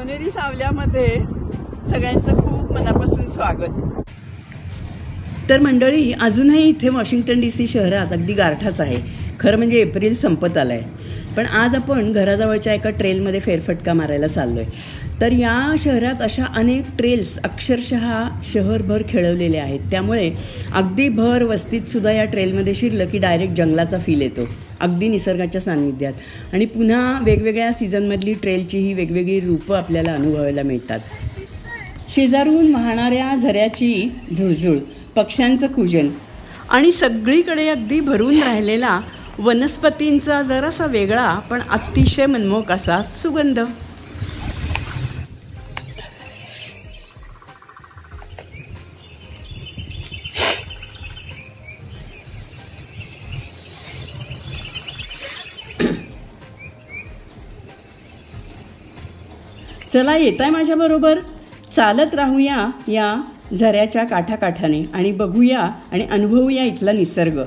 सोनेरी सावल्यामध्ये सगळ्यांचं खूप मनापासून स्वागत. तर मंडळी, अजूनही इथे वॉशिंग्टन DC शहरात अगदी गारठाच आहे. खरं म्हणजे एप्रिल संपत आला आहे. पण आज आपण घराजवळच्या एका ट्रेलमध्ये फेरफटका मारायला चाललो आहे. तर या शहरात अशा अनेक ट्रेल्स अक्षरशः शहरभर खेळवलेले आहेत. त्यामुळे अगदी भर वस्तीतसुद्धा या ट्रेलमध्ये शिरलं की डायरेक्ट जंगलाचा फील येतो, अगदी निसर्गाच्या सान्निध्यात. आणि पुन्हा वेगवेगळ्या सीझनमधली ट्रेलची ही वेगवेगळी रूपं आपल्याला अनुभवायला मिळतात. शेजारून वाहणाऱ्या झऱ्याची झुळझुळ, पक्ष्यांचं कूजन आणि सगळीकडे अगदी भरून राहिलेला वनस्पतींचा जरासा वेगळा पण अतिशय मनमोहक असा सुगंध. चला, येताय माझ्याबरोबर? चालत राहूया या झऱ्याच्या काठाकाठाने आणि बघूया आणि अनुभवूया इथला निसर्ग.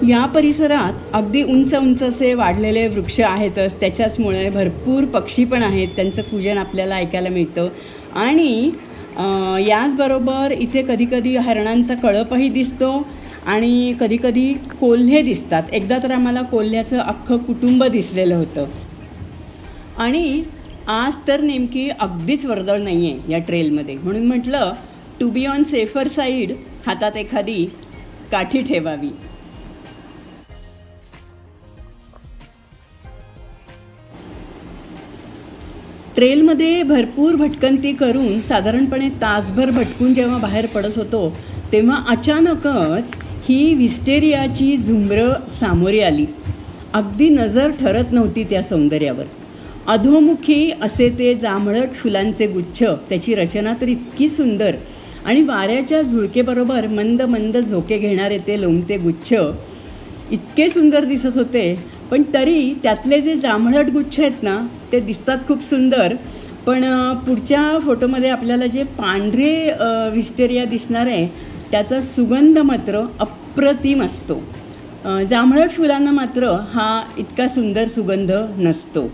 या परिसरात अगदी उंच उंच असे वाढलेले वृक्ष आहेतच. त्याच्याचमुळे भरपूर पक्षी पण आहेत, त्यांचं कूजन आपल्याला ऐकायला मिळतं. आणि याचबरोबर इथे कधीकधी हरणांचा कळपही दिसतो आणि कधीकधी कोल्हे दिसतात. एकदा तर आम्हाला कोल्ह्याचं अख्खं कुटुंब दिसलेलं होतं. आणि आज तर नेमकी अगदीच वर्दळ नाही आहे या ट्रेलमध्ये, म्हणून म्हटलं to be on safer side हातात एखादी काठी ठेवावी. ट्रेलमध्ये भरपूर भटकंती करून साधारणपणे तासभर भटकून जेव्हा बाहेर पडत होतो तेव्हा अचानकच ही विस्टेरियाची झुंबरं सामोरी आली. अगदी नजर ठरत नव्हती त्या सौंदर्यावर. अधोमुखी असे ते जांभळट फुलांचे गुच्छ, त्याची रचना तर इतकी सुंदर, आणि वाऱ्याच्या झुळकेबरोबर मंद मंद झोके घेणारे ते लोंबते गुच्छ इतके सुंदर दिसत होते. पण तरी त्यातले जे जांभळट गुच्छ आहेत ना, ते दिसतात खूप सुंदर. पण पुढच्या फोटोमध्ये आपल्याला जे पांढरे विस्टेरिया दिसणार आहे त्याचा सुगंध मात्र अप्रतिम असतो. जांभळट फुलांना मात्र हा इतका सुंदर सुगंध नसतो.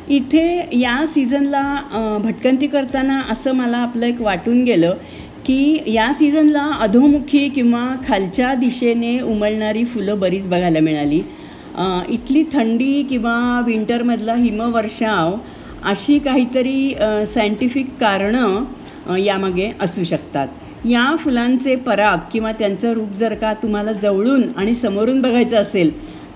इथे या सीझनला भटकंती करताना असं मला आपलं एक वाटून गेलं की या सीझनला अधोमुखी किंवा खालच्या दिशेने उमलणारी फुलं बरीच बघायला मिळाली. इथली थंडी किंवा विंटरमधला हिमवर्षाव अशी काहीतरी सायंटिफिक कारणं यामागे असू शकतात. या फुलांचे पराग किंवा त्यांचं रूप जर का तुम्हाला जवळून आणि समोरून बघायचं असेल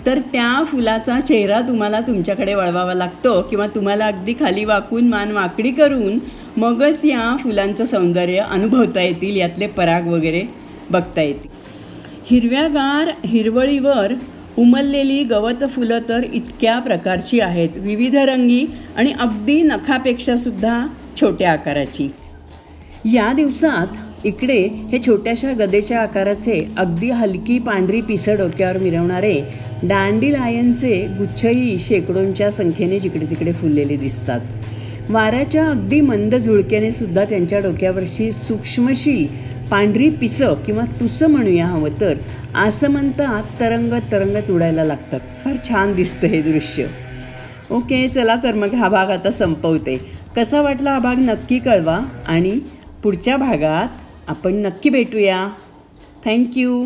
तर त्या फुलाचा चेहरा तुम्हाला तुमच्याकडे वळवावा लागतो किंवा तुम्हाला अगदी खाली वाकून मान वाकडी करून मगच या फुलांचं सौंदर्य अनुभवता येतील, यातले पराग वगैरे बघता येतील. हिरव्यागार हिरवळीवर उमललेली गवत फुलं तर इतक्या प्रकारची आहेत, विविध रंगी आणि अगदी नखापेक्षासुद्धा छोट्या आकाराची. या दिवसात इकडे हे छोट्याशा गदेच्या आकाराचे अगदी हलकी पांढरी पिसं डोक्यावर मिरवणारे डॅन्डिलायनचे गुच्छही शेकडोंच्या संख्येने जिकडे तिकडे फुललेले दिसतात. वाऱ्याच्या अगदी मंद झुळक्याने सुद्धा त्यांच्या डोक्यावरची सूक्ष्मशी पांढरी पिसं किंवा तुसं म्हणूया हवं तर आसमंतात तरंगत उडायला लागतात. फार छान दिसतं हे दृश्य. ओके, चला तर मग हा भाग आता संपवते. कसा वाटला हा भाग नक्की कळवा आणि पुढच्या भागात आपण नक्की भेटूया. थँक्यू.